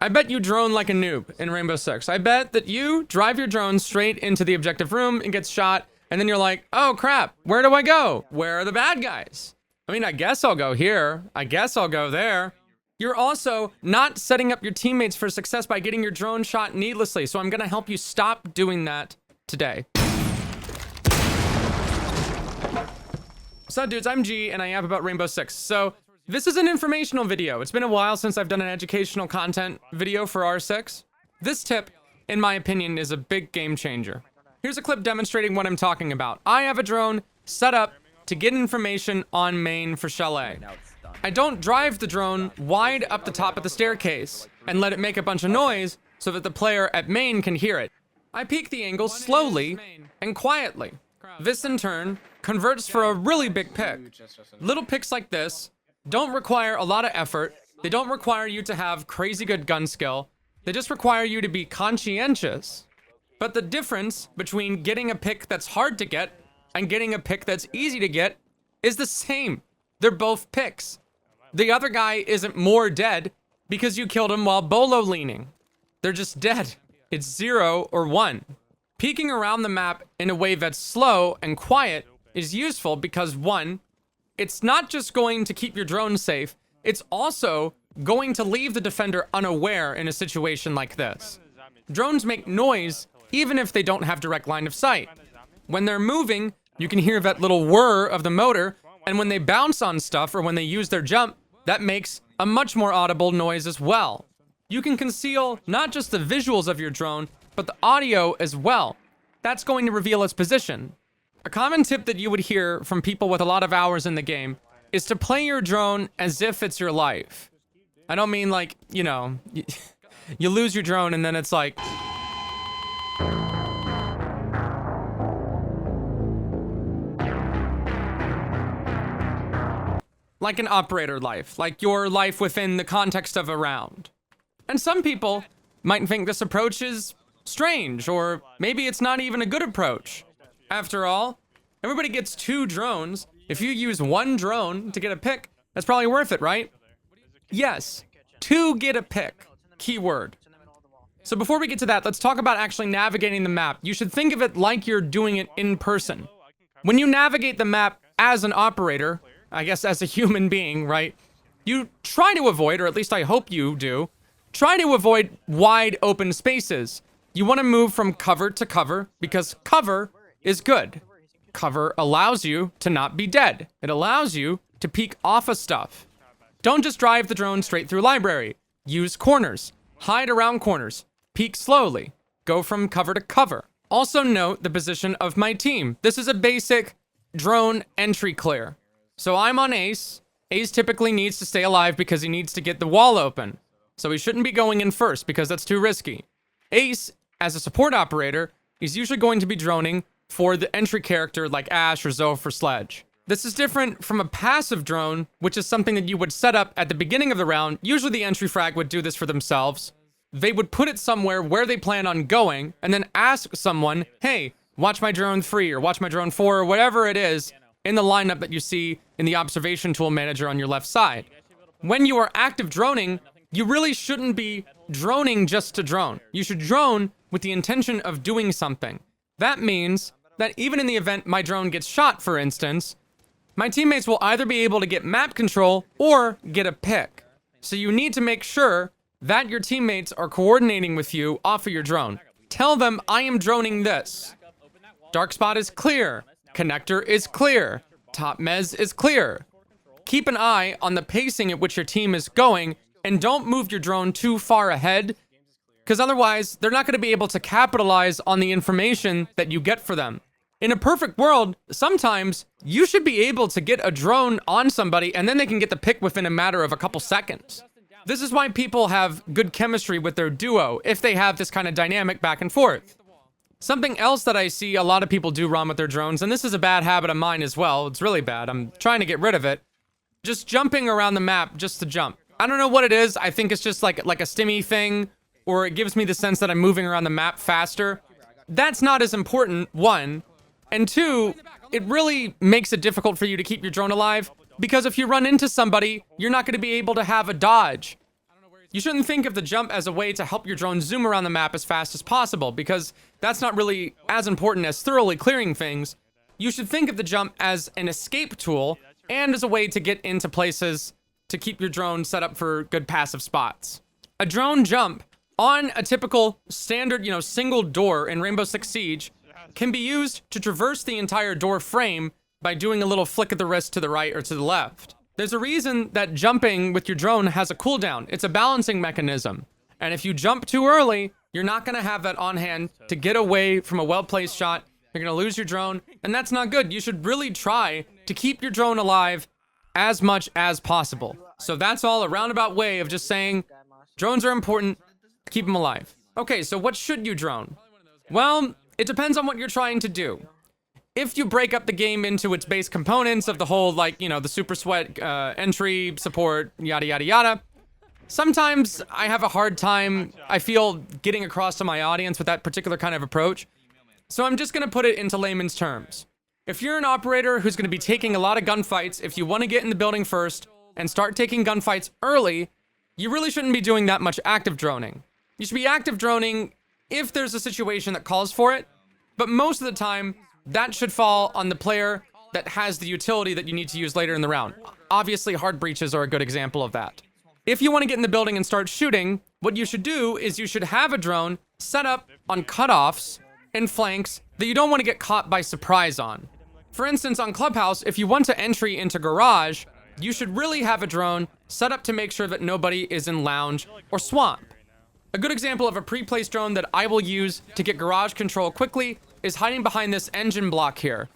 I bet you drone like a noob in Rainbow Six. I bet that you drive your drone straight into the objective room and gets shot, and then you're like, oh crap, where do I go? Where are the bad guys? I mean, I guess I'll go here. I guess I'll go there. You're also not setting up your teammates for success by getting your drone shot needlessly, so I'm gonna help you stop doing that today. What's up, dudes? I'm G, and I yap about Rainbow Six. So, this is an informational video. It's been a while since I've done an educational content video for R6. This tip, in my opinion, is a big game changer. Here's a clip demonstrating what I'm talking about. I have a drone set up to get information on main for Chalet. I don't drive the drone wide up the top of the staircase and let it make a bunch of noise so that the player at main can hear it. I peak the angle slowly and quietly. This, in turn, converts for a really big pick. Little picks like this don't require a lot of effort. They don't require you to have crazy good gun skill. They just require you to be conscientious. But the difference between getting a pick that's hard to get and getting a pick that's easy to get is the same. They're both picks. The other guy isn't more dead because you killed him while bolo leaning. They're just dead. It's 0 or 1. Peeking around the map in a way that's slow and quiet is useful because 1, it's not just going to keep your drone safe, it's also going to leave the defender unaware in a situation like this. Drones make noise even if they don't have direct line of sight. When they're moving, you can hear that little whir of the motor, and when they bounce on stuff or when they use their jump, that makes a much more audible noise as well. You can conceal not just the visuals of your drone, but the audio as well. That's going to reveal its position. A common tip that you would hear from people with a lot of hours in the game is to play your drone as if it's your life. I don't mean like, you know, you lose your drone and then it's like... like an operator life, like your life within the context of a round. And some people might think this approach is strange, or maybe it's not even a good approach. After all, everybody gets 2 drones. If you use 1 drone to get a pick, that's probably worth it, right? Yes, to get a pick, keyword. So before we get to that, let's talk about actually navigating the map. You should think of it like you're doing it in person. When you navigate the map as an operator, I guess as a human being, right? You try to avoid, or at least I hope you do, try to avoid wide open spaces. You want to move from cover to cover because cover is good. Cover allows you to not be dead. It allows you to peek off of stuff. Don't just drive the drone straight through library. Use corners. Hide around corners. Peek slowly. Go from cover to cover. Also note the position of my team. This is a basic drone entry clear. So I'm on Ace. Ace typically needs to stay alive because he needs to get the wall open. So he shouldn't be going in first because that's too risky. Ace, as a support operator, is usually going to be droning for the entry character like Ash or Zoph or Sledge. This is different from a passive drone, which is something that you would set up at the beginning of the round. Usually the entry frag would do this for themselves. They would put it somewhere where they plan on going and then ask someone, hey, watch my drone 3 or watch my drone 4 or whatever it is in the lineup that you see in the observation tool manager on your left side. When you are active droning, you really shouldn't be droning just to drone. You should drone with the intention of doing something. That means that even in the event my drone gets shot, for instance, my teammates will either be able to get map control or get a pick. So you need to make sure that your teammates are coordinating with you off of your drone. Tell them, I am droning this. Dark spot is clear. Connector is clear. Top mez is clear. Keep an eye on the pacing at which your team is going and don't move your drone too far ahead, because otherwise they're not going to be able to capitalize on the information that you get for them. In a perfect world, sometimes you should be able to get a drone on somebody and then they can get the pick within a matter of a couple seconds. This is why people have good chemistry with their duo, if they have this kind of dynamic back and forth. Something else that I see a lot of people do wrong with their drones, and this is a bad habit of mine as well, it's really bad, I'm trying to get rid of it, just jumping around the map just to jump. I don't know what it is, I think it's just like a stimmy thing, or it gives me the sense that I'm moving around the map faster. That's not as important, 1. And 2, it really makes it difficult for you to keep your drone alive, because if you run into somebody, you're not going to be able to have a dodge. You shouldn't think of the jump as a way to help your drone zoom around the map as fast as possible, because that's not really as important as thoroughly clearing things. You should think of the jump as an escape tool and as a way to get into places to keep your drone set up for good passive spots. A drone jump on a typical standard, single door in Rainbow Six Siege can be used to traverse the entire door frame by doing a little flick of the wrist to the right or to the left. There's a reason that jumping with your drone has a cooldown. It's a balancing mechanism. And if you jump too early, you're not gonna have that on hand to get away from a well-placed shot. You're gonna lose your drone, and that's not good. You should really try to keep your drone alive as much as possible. So that's all a roundabout way of just saying drones are important, keep them alive. Okay, so what should you drone? Well, it depends on what you're trying to do. If you break up the game into its base components of the whole, the super sweat, entry, support, yada, yada, yada, sometimes I have a hard time, I feel, getting across to my audience with that particular kind of approach. So I'm just gonna put it into layman's terms. If you're an operator who's gonna be taking a lot of gunfights, if you wanna get in the building first and start taking gunfights early, you really shouldn't be doing that much active droning. You should be active droning if there's a situation that calls for it, but most of the time, that should fall on the player that has the utility that you need to use later in the round. Obviously, hard breaches are a good example of that. If you want to get in the building and start shooting, what you should do is you should have a drone set up on cutoffs and flanks that you don't want to get caught by surprise on. For instance, on Clubhouse, if you want to entry into Garage, you should really have a drone set up to make sure that nobody is in Lounge or Swamp. A good example of a pre-placed drone that I will use to get Garage control quickly is hiding behind this engine block here.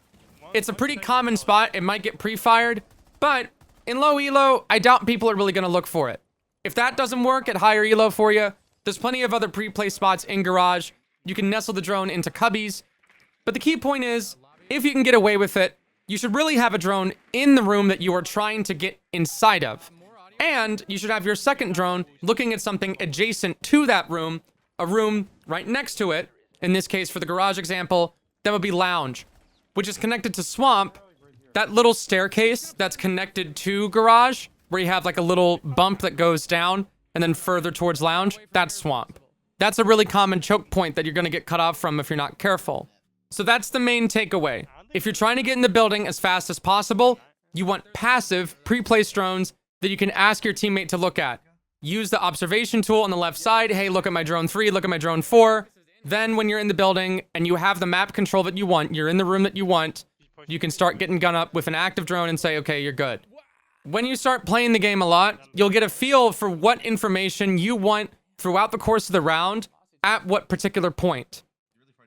It's a pretty common spot. It might get pre-fired, but in low elo, I doubt people are really going to look for it. If that doesn't work at higher elo for you, there's plenty of other pre-placed spots in Garage. You can nestle the drone into cubbies. But the key point is, if you can get away with it, you should really have a drone in the room that you are trying to get inside of. And you should have your second drone looking at something adjacent to that room, a room right next to it. In this case, for the Garage example, that would be Lounge, which is connected to Swamp. That little staircase that's connected to Garage, where you have like a little bump that goes down and then further towards Lounge, that's Swamp. That's a really common choke point that you're going to get cut off from if you're not careful. So that's the main takeaway. If you're trying to get in the building as fast as possible, you want passive, pre-placed drones that you can ask your teammate to look at. Use the observation tool on the left side. Hey, look at my drone 3, look at my drone 4. Then when you're in the building and you have the map control that you want, you're in the room that you want, you can start getting gun up with an active drone and say, okay, you're good. When you start playing the game a lot, you'll get a feel for what information you want throughout the course of the round at what particular point.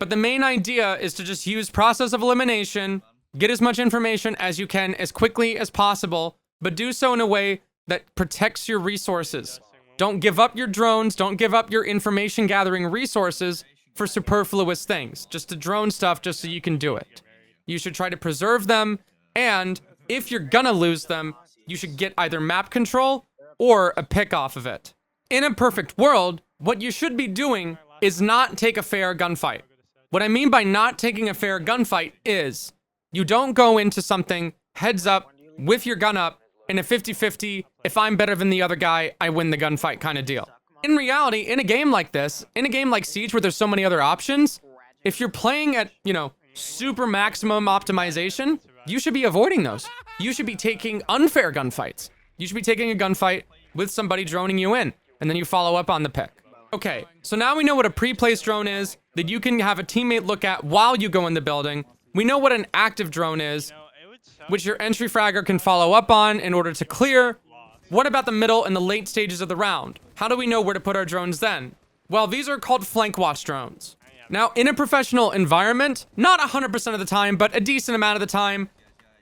But the main idea is to just use process of elimination, get as much information as you can as quickly as possible, but do so in a way that protects your resources. Don't give up your drones, don't give up your information gathering resources for superfluous things, just to drone stuff just so you can do it. You should try to preserve them, and if you're gonna lose them, you should get either map control or a pick off of it. In a perfect world, what you should be doing is not take a fair gunfight. What I mean by not taking a fair gunfight is you don't go into something heads up with your gun up in a 50-50, if I'm better than the other guy, I win the gunfight kind of deal. In reality, in a game like this, in a game like Siege where there's so many other options, if you're playing at, super maximum optimization, you should be avoiding those. You should be taking unfair gunfights. You should be taking a gunfight with somebody droning you in, and then you follow up on the pick. Okay, so now we know what a pre-placed drone is that you can have a teammate look at while you go in the building. We know what an active drone is, which your entry fragger can follow up on in order to clear. What about the middle and the late stages of the round? How do we know where to put our drones then? Well, these are called flank watch drones. Now, in a professional environment, not 100% of the time, but a decent amount of the time,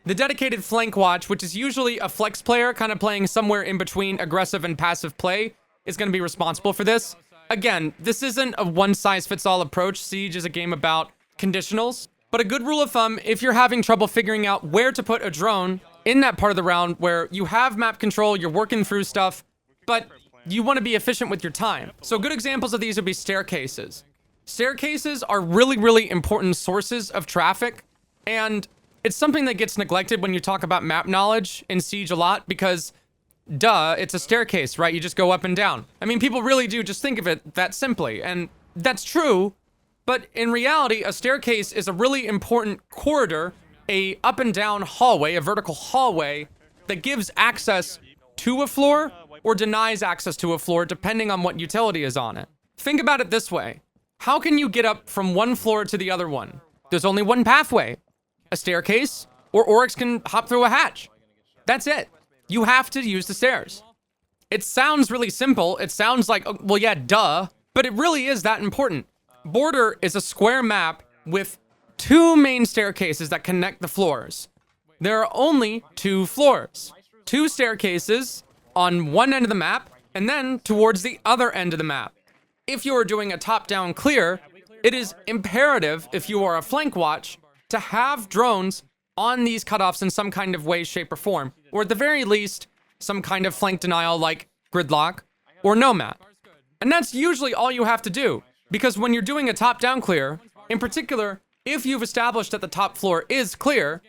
the dedicated flank watch, which is usually a flex player kind of playing somewhere in between aggressive and passive play, is going to be responsible for this. Again, this isn't a one-size-fits-all approach. Siege is a game about conditionals. But a good rule of thumb, if you're having trouble figuring out where to put a drone in that part of the round where you have map control, you're working through stuff, but you want to be efficient with your time. So good examples of these would be staircases. Staircases are really, really important sources of traffic, and it's something that gets neglected when you talk about map knowledge in Siege a lot, because duh, it's a staircase, right? You just go up and down. I mean, people really do just think of it that simply, and that's true. But in reality, a staircase is a really important corridor, a up and down hallway, a vertical hallway that gives access to a floor or denies access to a floor depending on what utility is on it. Think about it this way. How can you get up from one floor to the other one? There's only one pathway, a staircase, or Oryx can hop through a hatch. That's it. You have to use the stairs. It sounds really simple. It sounds like, oh, well, yeah, duh, but it really is that important. Border is a square map with two main staircases that connect the floors. There are only two floors, two staircases on one end of the map, and then towards the other end of the map. If you are doing a top-down clear, it is imperative, if you are a flank watch, to have drones on these cutoffs in some kind of way, shape, or form, or at the very least, some kind of flank denial like gridlock or nomad. And that's usually all you have to do. Because when you're doing a top-down clear, in particular, if you've established that the top floor is clear,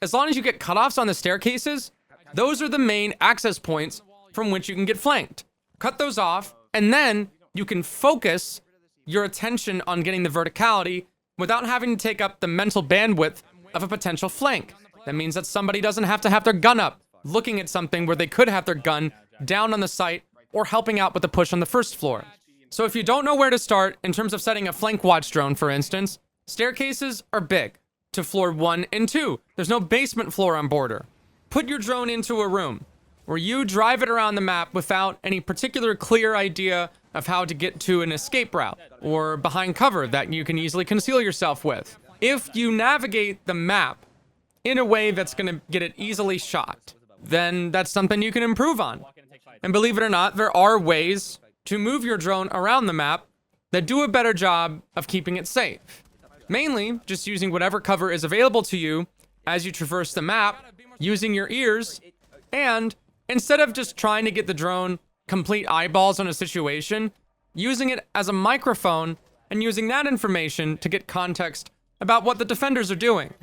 as long as you get cutoffs on the staircases, those are the main access points from which you can get flanked. Cut those off, and then you can focus your attention on getting the verticality without having to take up the mental bandwidth of a potential flank. That means that somebody doesn't have to have their gun up, looking at something where they could have their gun down on the site or helping out with the push on the first floor. So if you don't know where to start in terms of setting a flank watch drone, for instance, staircases are big to floor 1 and 2. There's no basement floor on Border. Put your drone into a room where you drive it around the map without any particular clear idea of how to get to an escape route or behind cover that you can easily conceal yourself with. If you navigate the map in a way that's going to get it easily shot, then that's something you can improve on. And believe it or not, there are ways to move your drone around the map that do a better job of keeping it safe. Mainly, just using whatever cover is available to you as you traverse the map, using your ears, and instead of just trying to get the drone complete eyeballs on a situation, using it as a microphone and using that information to get context about what the defenders are doing.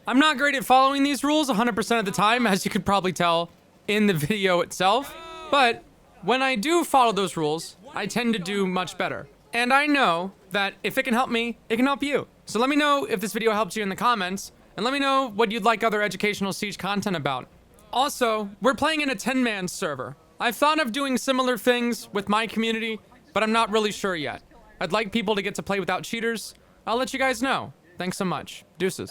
I'm not great at following these rules 100% of the time, as you could probably tell in the video itself, but when I do follow those rules, I tend to do much better. And I know that if it can help me, it can help you. So let me know if this video helped you in the comments, and let me know what you'd like other educational Siege content about. Also, we're playing in a 10-man server. I've thought of doing similar things with my community, but I'm not really sure yet. I'd like people to get to play without cheaters. I'll let you guys know. Thanks so much. Deuces.